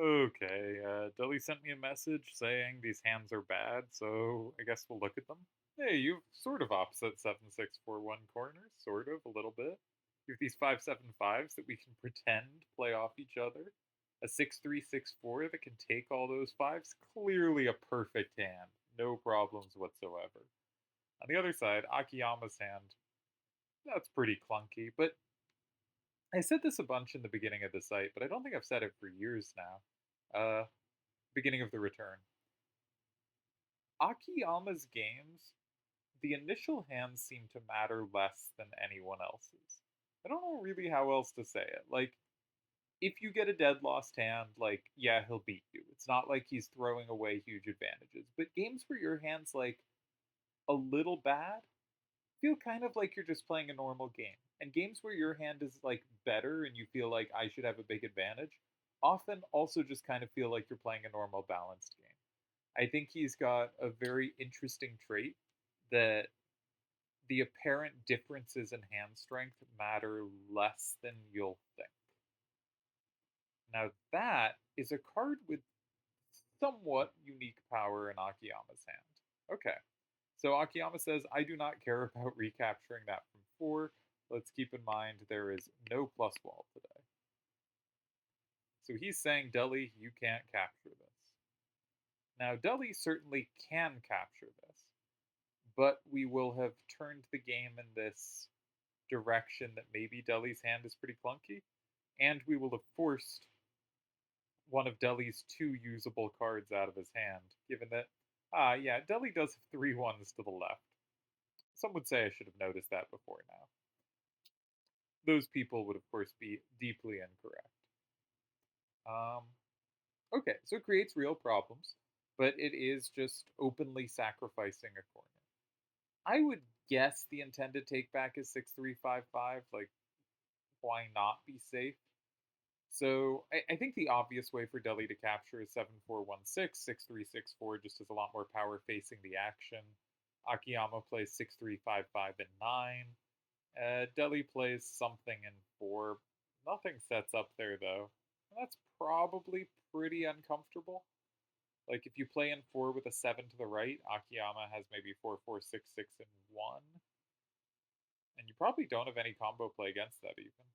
Okay, Deli sent me a message saying these hands are bad, so I guess we'll look at them. Hey, you've sort of opposite 7641 corners, sort of, a little bit. You have these 575s that we can pretend play off each other. A 6364 that can take all those fives. Clearly a perfect hand. No problems whatsoever. On the other side, Akiyama's hand, that's pretty clunky, but I said this a bunch in the beginning of the site, but I don't think I've said it for years now. Beginning of the return. Akiyama's games, the initial hands seem to matter less than anyone else's. I don't know really how else to say it. Like, if you get a dead lost hand, like, yeah, he'll beat you. It's not like he's throwing away huge advantages. But games where your hand's like a little bad feel kind of like you're just playing a normal game. And games where your hand is like better and you feel like I should have a big advantage often also just kind of feel like you're playing a normal balanced game. I think he's got a very interesting trait that the apparent differences in hand strength matter less than you'll think. Now, that is a card with somewhat unique power in Akiyama's hand. Okay, so Akiyama says, I do not care about recapturing that from 4. Let's keep in mind there is no plus wall today. So he's saying, Deli, you can't capture this. Now, Deli certainly can capture this, but we will have turned the game in this direction that maybe Deli's hand is pretty clunky, and we will have forced one of Deli's 2 usable cards out of his hand, given that, yeah, Deli does have 3 ones to the left. Some would say I should have noticed that before now. Those people would, of course, be deeply incorrect. Um, okay, so it creates real problems, but it is just openly sacrificing a corner. I would guess the intended takeback is 6355. Like, why not be safe? So I think the obvious way for Delhi to capture is 7416, 6364 just has a lot more power facing the action. Akiyama plays 6355 and 9. Delhi plays something in 4. Nothing sets up there though. That's probably pretty uncomfortable. Like if you play in 4 with a 7 to the right, Akiyama has maybe 4466 and 1. And you probably don't have any combo play against that even.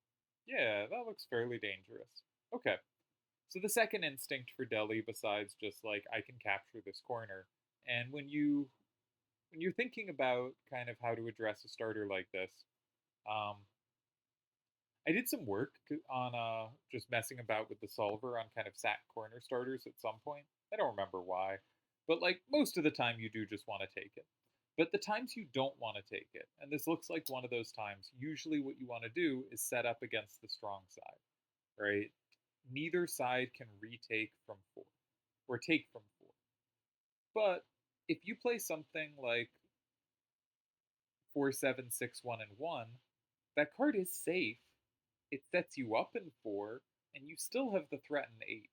Yeah, that looks fairly dangerous. Okay. So the second instinct for Delhi, besides just like I can capture this corner, and when you're thinking about kind of how to address a starter like this, um, I did some work on just messing about with the solver on kind of sat corner starters at some point. I don't remember why, but like most of the time you do just want to take it. But the times you don't want to take it, and this looks like one of those times, usually what you want to do is set up against the strong side, right? Neither side can retake from 4 or take from 4. But if you play something like 4761 and 1, that card is safe. It sets you up in 4, and you still have the threat in 8.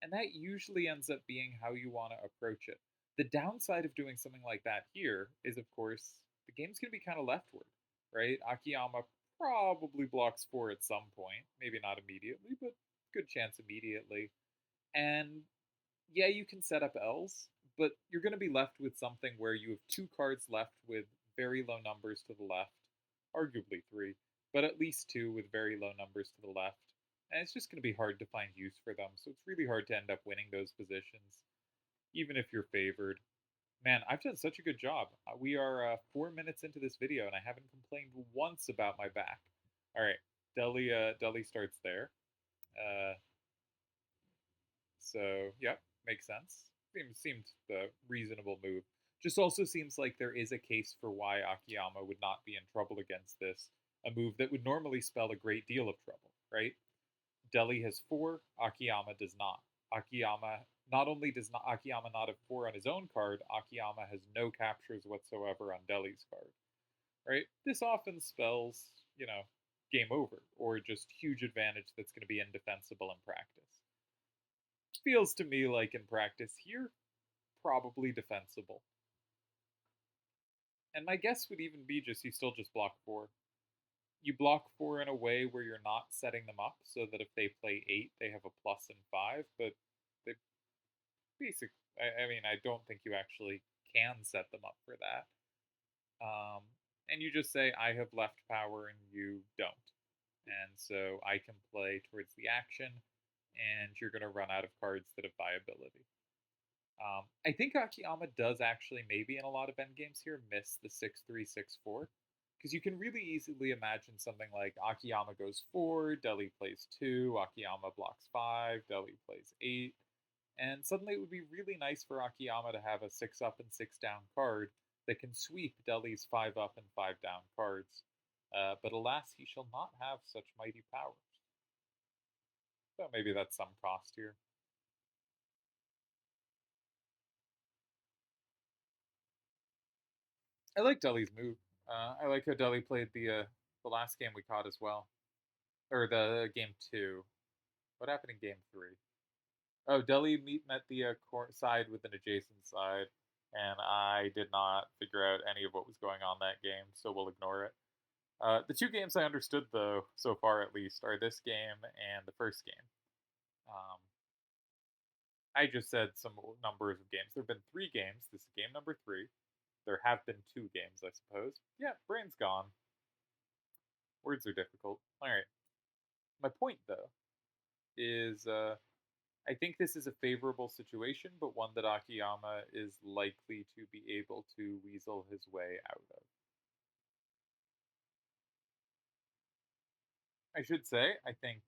And that usually ends up being how you want to approach it. The downside of doing something like that here is, of course, the game's going to be kind of leftward, right? Akiyama probably blocks 4 at some point. Maybe not immediately, but good chance immediately. And yeah, you can set up L's, but you're going to be left with something where you have 2 cards left with very low numbers to the left, arguably 3, but at least 2 with very low numbers to the left. And it's just going to be hard to find use for them, so it's really hard to end up winning those positions, even if you're favored. Man, I've done such a good job. We are 4 minutes into this video, and I haven't complained once about my back. All right, Delhi starts there. Uh, so, yep, makes sense. Seemed the reasonable move. Just also seems like there is a case for why Akiyama would not be in trouble against this. A move that would normally spell a great deal of trouble, right? Delhi has 4, Akiyama does not. Akiyama not only does not Akiyama not have 4 on his own card, Akiyama has no captures whatsoever on Delhi's card. Right? This often spells, game over, or just huge advantage that's going to be indefensible in practice. Feels to me like in practice here, probably defensible. And my guess would even be just you still just block 4. You block 4 in a way where you're not setting them up so that if they play 8, they have a plus and 5, but they basic. I mean, I don't think you actually can set them up for that. Um, and you just say, I have left power and you don't. And so I can play towards the action, and you're going to run out of cards that have viability. I think Akiyama does actually, maybe in a lot of endgames here, miss the 6-3-6-4. Because you can really easily imagine something like Akiyama goes 4, Deli plays 2, Akiyama blocks 5, Deli plays 8. And suddenly it would be really nice for Akiyama to have a 6 up and 6 down card that can sweep Deli's 5 up and 5 down cards. But alas, he shall not have such mighty powers. So maybe that's some cost here. I like Deli's move. I like how Deli played the last game we caught as well, or the game 2. What happened in game 3? Oh, Deli met the side with an adjacent side, and I did not figure out any of what was going on that game, so we'll ignore it. The two games I understood, though, so far at least, are this game and the first game. Um, I just said some numbers of games. There have been 3 games. This is game number 3. There have been 2 games, I suppose. Yeah, brain's gone. Words are difficult. All right. My point, though, is I think this is a favorable situation, but one that Akiyama is likely to be able to weasel his way out of. I should say, I think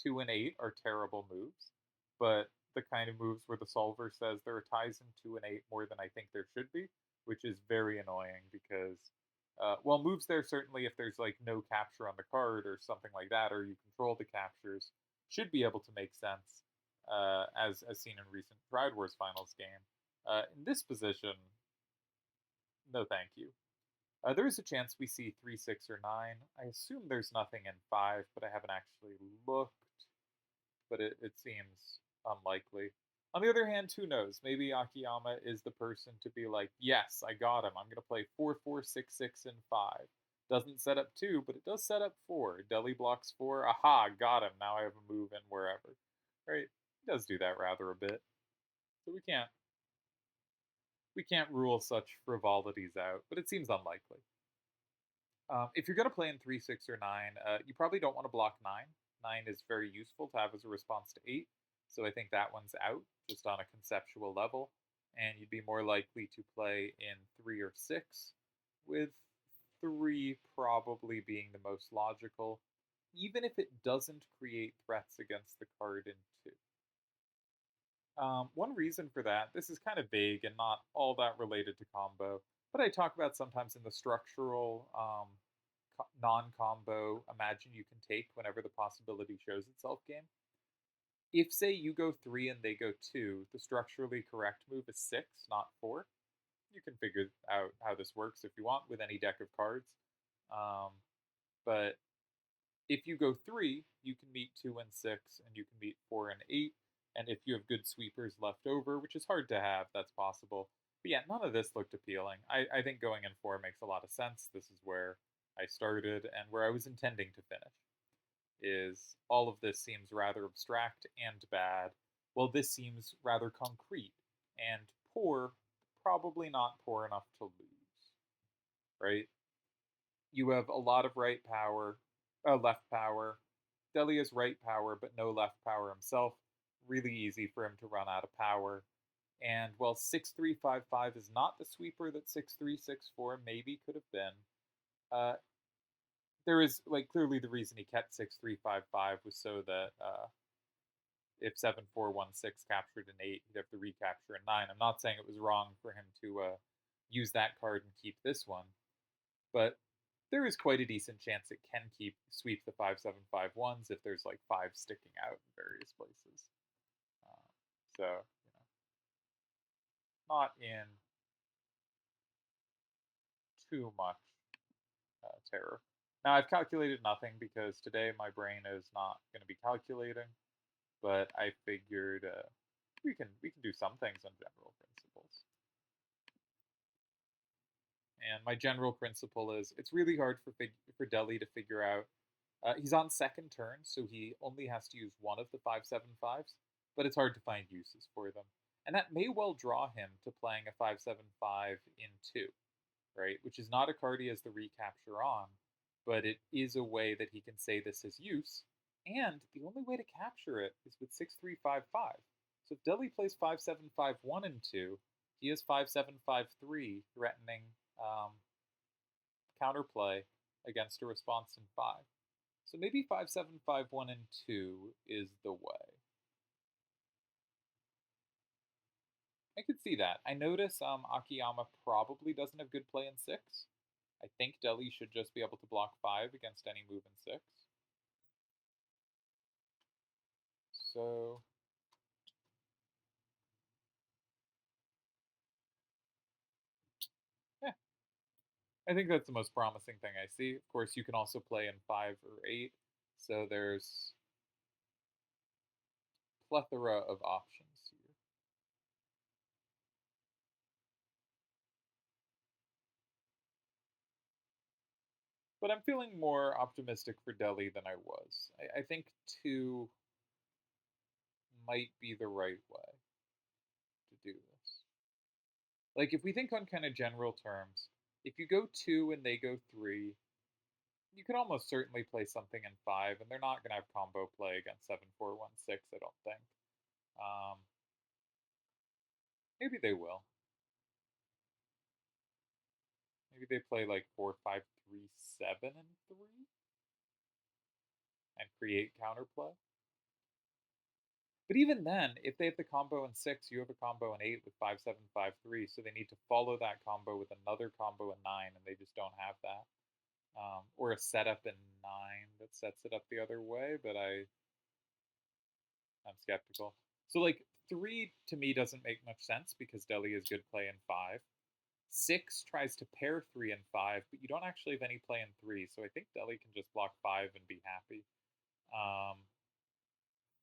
2 and 8 are terrible moves, but the kind of moves where the solver says there are ties in 2 and 8 more than I think there should be, which is very annoying because, well, moves there certainly if there's like no capture on the card or something like that, or you control the captures, should be able to make sense, as seen in recent Pride Wars finals game. In this position, no thank you. There is a chance we see 3, 6, or 9. I assume there's nothing in 5, but I haven't actually looked, but it seems unlikely. On the other hand, who knows? Maybe Akiyama is the person to be like, yes, I got him. I'm going to play 4, 4, 6, 6, and 5. Doesn't set up 2, but it does set up 4. Deli blocks 4. Aha, got him. Now I have a move in wherever. Right? He does do that rather a bit. So we can't rule such frivolities out, but it seems unlikely. If you're going to play in 3, 6, or 9, you probably don't want to block 9. 9 is very useful to have as a response to 8, so I think that one's out, just on a conceptual level. And you'd be more likely to play in 3 or 6, with 3 probably being the most logical, even if it doesn't create threats against the card in 2. One reason for that, this is kind of vague and not all that related to combo, but I talk about sometimes in the structural non-combo imagine you can take whenever the possibility shows itself game. If, say, you go 3 and they go 2, the structurally correct move is 6, not 4. You can figure out how this works if you want with any deck of cards. But if you go 3, you can meet 2 and 6, and you can meet 4 and 8. And if you have good sweepers left over, which is hard to have, that's possible. But yeah, none of this looked appealing. I think going in 4 makes a lot of sense. This is where I started and where I was intending to finish. Is all of this seems rather abstract and bad. Well, this seems rather concrete and poor, probably not poor enough to lose, right? You have a lot of left power. Deli has right power, but no left power himself. Really easy for him to run out of power. And while 6-3-5-5 is not the sweeper that 6-3-6-4 maybe could have been, uh, there is like clearly the reason he kept 6-3-5-5 was so that if 7-4-1-6 captured an 8, he'd have to recapture a 9. I'm not saying it was wrong for him to use that card and keep this one, but there is quite a decent chance it can sweep the 5-7-5-1s if there's like 5 sticking out in various places. So, not in too much terror. Now, I've calculated nothing because today my brain is not going to be calculating, but I figured we can do some things on general principles. And my general principle is it's really hard for Deli to figure out. He's on second turn, so he only has to use one of the 5/7/5s, but it's hard to find uses for them. And that may well draw him to playing a 5/7/5 in 2, right? Which is not a card he has the recapture on, but it is a way that he can say this has use. And the only way to capture it is with 6/3/5/5. So if Deli plays 5/7/5/1 and 2, he has 5/7/5/3 threatening counterplay against a response in 5. So maybe 5/7/5/1 and 2 is the way. I could see that. I notice Akiyama probably doesn't have good play in 6. I think Deli should just be able to block 5 against any move in 6. So yeah, I think that's the most promising thing I see. Of course, you can also play in 5 or 8, so there's plethora of options here. But I'm feeling more optimistic for Deli than I was. I think 2 might be the right way to do this. Like, if we think on kind of general terms, if you go 2 and they go 3, you could almost certainly play something in 5, and they're not going to have combo play against 7/4/1/6, I don't think. Um, maybe they will. Maybe they play like 4/5/3/7 and 3 and create counterplay. But even then, if they have the combo in 6, you have a combo in 8 with 5/7/5/3, so they need to follow that combo with another combo in 9, and they just don't have that. Or a setup in 9 that sets it up the other way, but I'm skeptical. So like 3 to me doesn't make much sense because Deli is good play in 5. 6 tries to pair 3 and 5, but you don't actually have any play in 3, so I think Deli can just block 5 and be happy.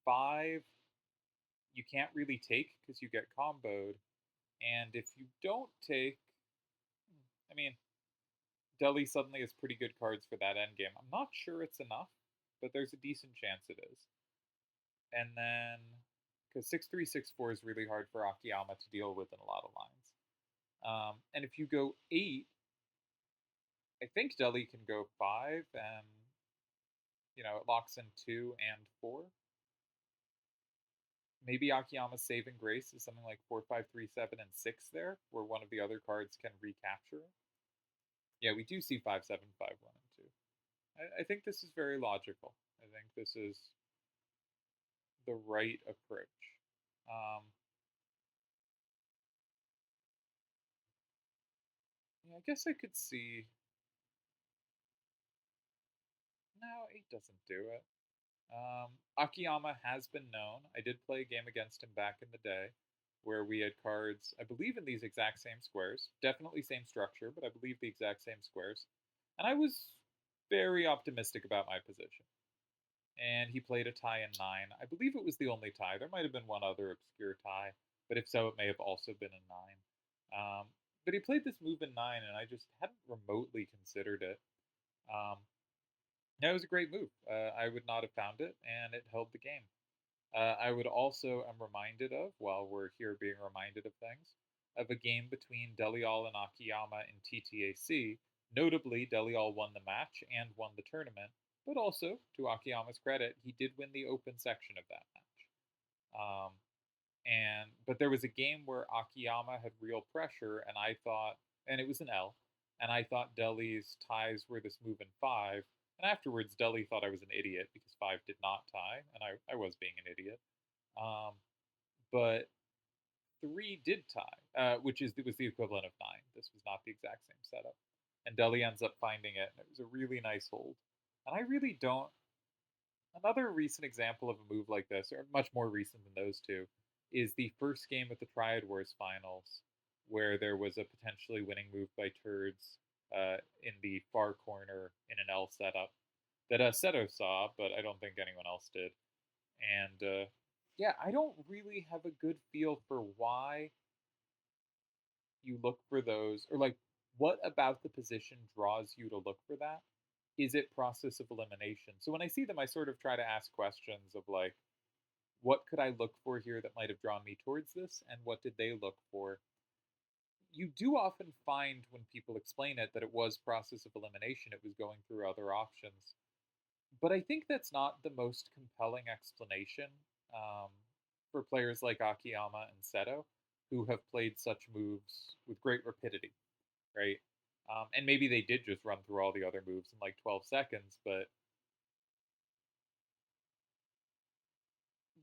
5 you can't really take because you get comboed, and if you don't take, I mean, Deli suddenly has pretty good cards for that endgame. I'm not sure it's enough, but there's a decent chance it is. And then, because 6/3/6/4 is really hard for Akiyama to deal with in a lot of lines. And if you go 8, I think Deli can go 5, and it locks in 2 and 4. Maybe Akiyama's saving grace is something like 4/5/3/7 and 6 there, where one of the other cards can recapture. Yeah, we do see 5/7/5/1 and 2. I think this is very logical. I think this is the right approach. Yeah, I guess I could see. No, 8 doesn't do it. Akiyama has been known. I did play a game against him back in the day where we had cards, I believe, in these exact same squares. Definitely same structure, but I believe the exact same squares. And I was very optimistic about my position. And he played a tie in 9. I believe it was the only tie. There might have been one other obscure tie, but if so, it may have also been in 9. But he played this move in 9, and I just hadn't remotely considered it. Yeah, it was a great move. I would not have found it, and it held the game. I would also am reminded of, while we're here being reminded of things, of a game between Delial and Akiyama in TTAC. Notably, Delial won the match and won the tournament, but also, to Akiyama's credit, he did win the open section of that match. But there was a game where Akiyama had real pressure, and I thought, and it was an L, and I thought Deli's ties were this move in 5. And afterwards, Deli thought I was an idiot because 5 did not tie, and I was being an idiot. But 3 did tie, which was the equivalent of 9. This was not the exact same setup. And Deli ends up finding it, and it was a really nice hold. And I really don't. Another recent example of a move like this, or much more recent than those two, is the first game at the Triad Wars finals, where there was a potentially winning move by Turds in the far corner in an L setup that Seto saw, but I don't think anyone else did. And yeah, I don't really have a good feel for why you look for those, or like What about the position draws you to look for that? Is it process of elimination? So when I see them, I sort of try to ask questions of like, what could I look for here that might have drawn me towards this, and what did they look for? You do often find when people explain it that it was process of elimination, it was going through other options. But I think that's not the most compelling explanation um, for players like Akiyama and Seto, who have played such moves with great rapidity, right? And maybe they did just run through all the other moves in like 12 seconds, but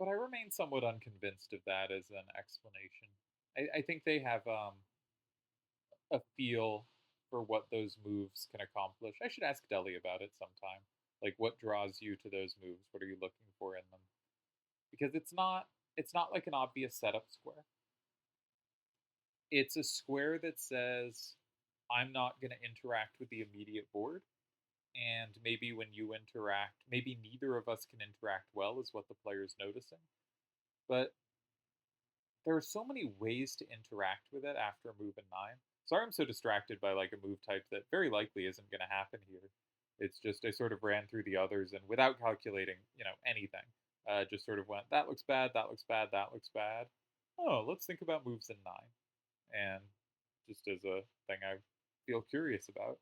I remain somewhat unconvinced of that as an explanation. I think they have a feel for what those moves can accomplish. I should ask Deli about it sometime. Like, what draws you to those moves? What are you looking for in them? Because it's not like an obvious setup square. It's a square that says I'm not going to interact with the immediate board, and maybe when you interact, maybe neither of us can interact well, is what the player's noticing. But there are so many ways to interact with it after a move in nine. Sorry, I'm so distracted by like a move type that very likely isn't going to happen here. It's just I sort of ran through the others and without calculating, anything, just sort of went that looks bad, that looks bad, that looks bad. Oh, let's think about moves in nine, and just as a thing I feel curious about.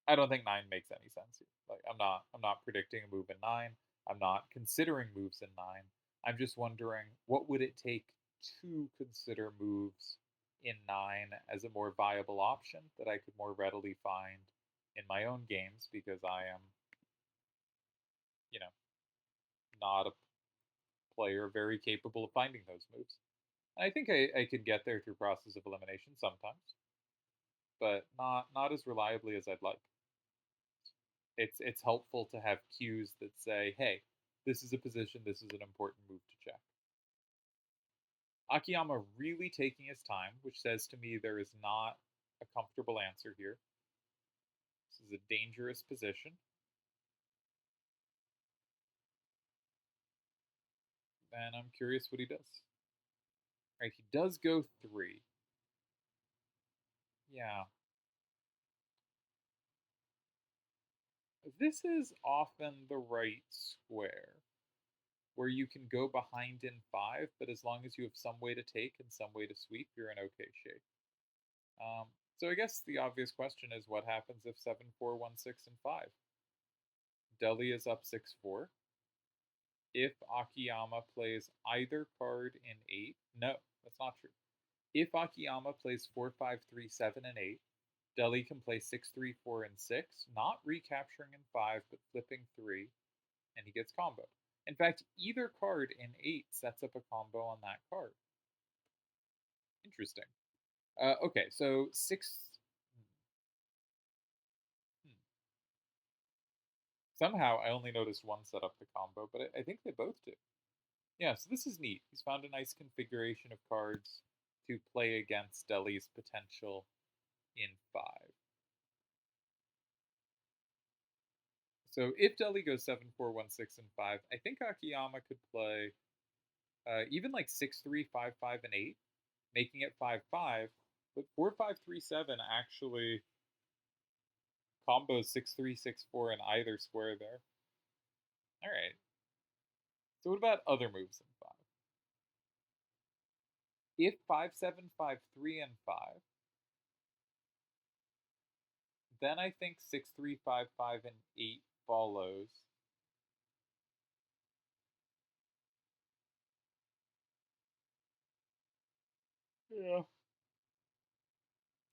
I don't think nine makes any sense here. Like I'm not predicting a move in nine. I'm not considering moves in nine. I'm just wondering what would it take to consider moves in nine as a more viable option that I could more readily find in my own games because I am, you know, not a player very capable of finding those moves. And I think I could get there through process of elimination sometimes, but not as reliably as I'd like. It's helpful to have cues that say, hey, this is a position, this is an important move to check. Akiyama really taking his time, which says to me there is not a comfortable answer here. This is a dangerous position. And I'm curious what he does. All right, he does go three. Yeah. This is often the right square where you can go behind in five, but as long as you have some way to take and some way to sweep, you're in okay shape. Um, so I guess the obvious question is what happens if 7, 4, 1, 6, and 5? Deli is up 6, 4. If Akiyama plays either card in 8, no, that's not true. If Akiyama plays 4, 5, 3, 7, and 8, Deli can play 6, 3, 4, and 6, not recapturing in 5, but flipping 3, and he gets comboed. In fact, either card in 8 sets up a combo on that card. Interesting. Okay, so 6. Hmm. Somehow I only noticed one set up the combo, but I think they both do. Yeah, so this is neat. He's found a nice configuration of cards to play against Deli's potential in 5. So if Deli goes 7, 4, 1, 6, and 5, I think Akiyama could play even like 6, 3, 5, 5, and 8, making it 5, 5. But 4, 5, 3, 7 actually combos 6, 3, 6, 4 in either square there. All right. So what about other moves in 5? If 5, 7, 5, 3, and 5, then I think 6, 3, 5, 5, and 8 follows. Yeah.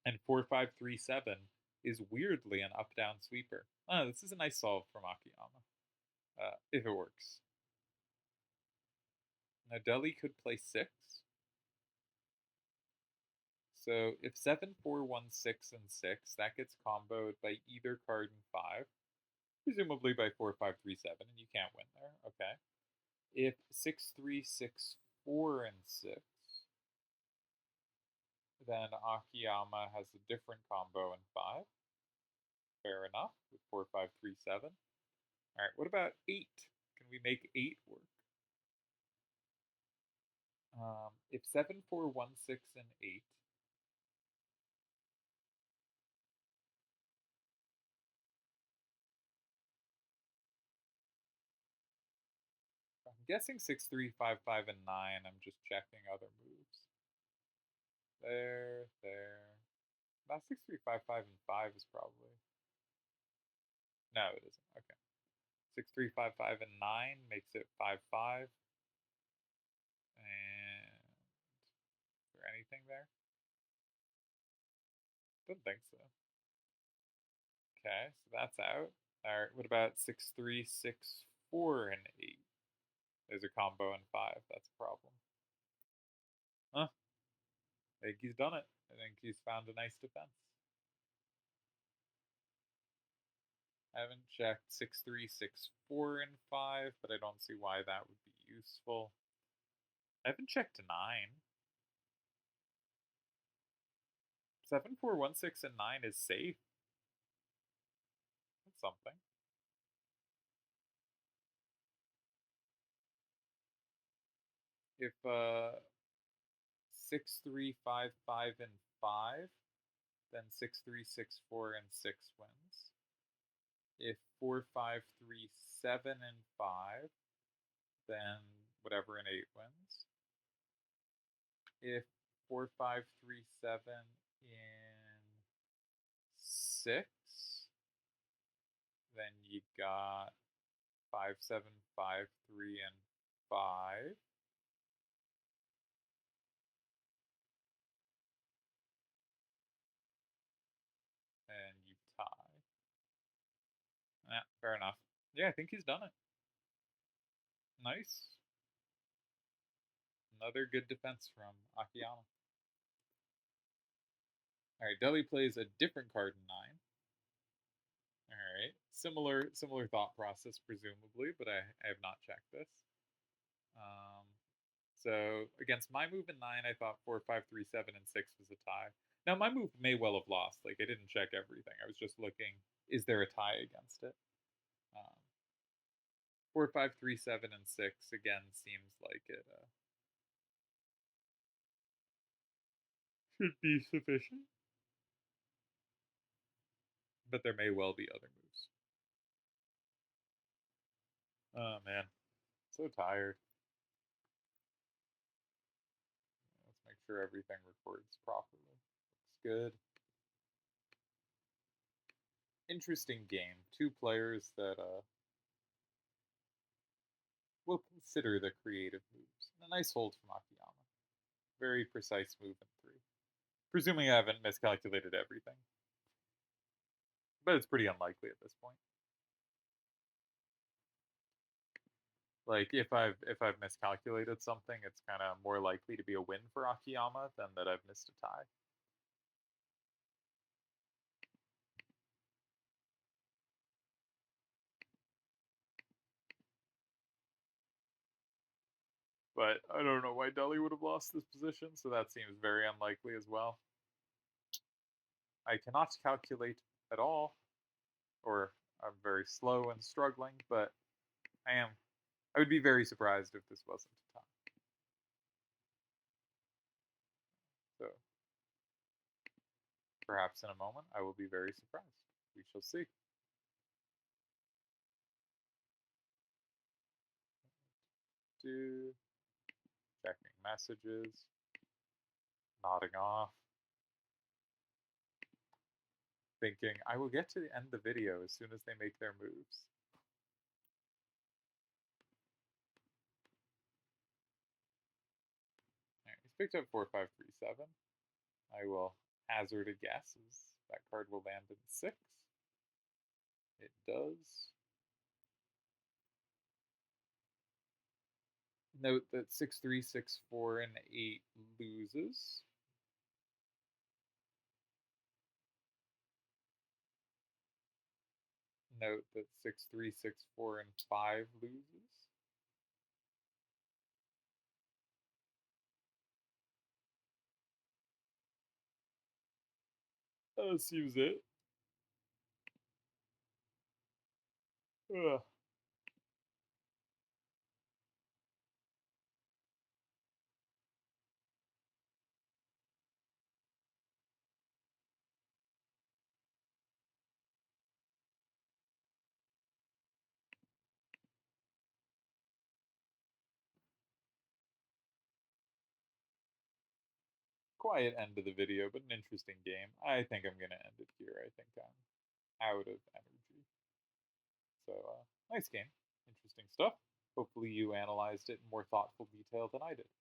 And 4, 5, 3, 7 is weirdly an up down sweeper. Oh, this is a nice solve from Akiyama, if it works. Now, Deli could play 6. So if 7, 4, 1, 6, and 6, that gets comboed by either card in 5, presumably by 4, 5, 3, 7, and you can't win there. Okay. If 6, 3, 6, 4, and 6, then Akiyama has a different combo in 5. Fair enough, with 4, 5, 3, 7. All right, what about 8? Can we make 8 work? If 7, 4, 1, 6, and 8, guessing 6, 3, 5, 5, and 9. I'm just checking other moves. There. Not 6, 3, 5, 5, and 5 is probably. No, it isn't. Okay. 6, 3, 5, 5, and 9 makes it 5, 5. And is there anything there? Don't think so. Okay, so that's out. Alright, what about 6, 3, 6, 4, and 8? There's a combo in 5. That's a problem. Huh. I think he's done it. I think he's found a nice defense. I haven't checked 6, 3, 6, 4, and 5, but I don't see why that would be useful. I haven't checked 9. 7, 4, 1, 6, and 9 is safe. That's something. If 6, 3, 5, 5, and 5, then 6, 3, 6, 4, and 6 wins. If 4, 5, 3, 7, and 5, then whatever and 8 wins. If 4, 5, 3, 7 in 6, then you got 5, 7, 5, 3, and 5. And you tie. Yeah, fair enough. Yeah, I think he's done it. Nice. Another good defense from Akiyama. Alright, Deli plays a different card in 9. Alright. Similar thought process, presumably, but I have not checked this. So against my move in 9, I thought 4, 5, 3, 7, and 6 was a tie. Now my move may well have lost. Like I didn't check everything. I was just looking, is there a tie against it? 4, 5, 3, 7, and 6 again seems like it should be sufficient. But there may well be other moves. Oh man, so tired. Let's make sure everything records properly. Looks good. Interesting game. 2 players that will consider the creative moves. And a nice hold from Akiyama. Very precise move in 3. Presuming I haven't miscalculated everything. But it's pretty unlikely at this point. Like if I've miscalculated something, it's kind of more likely to be a win for Akiyama than that I've missed a tie. But I don't know why Deli would have lost this position, so that seems very unlikely as well. I cannot calculate at all, or I'm very slow and struggling, but I would be very surprised if this wasn't a tie. So perhaps in a moment I will be very surprised. We shall see. Checking messages, nodding off, thinking I will get to the end of the video as soon as they make their moves. Alright, he's picked up 4, 5, 3, 7. I will hazard a guess as that card will land in 6. It does. Note that 6, 3, 6, 4, and 8 loses. Note that 6, 3, 6, 4, and 5 loses. That seems it. Ugh. quiet end of the video, but an interesting game. I think I'm going to end it here. I think I'm out of energy. So, nice game. Interesting stuff. Hopefully, you analyzed it in more thoughtful detail than I did.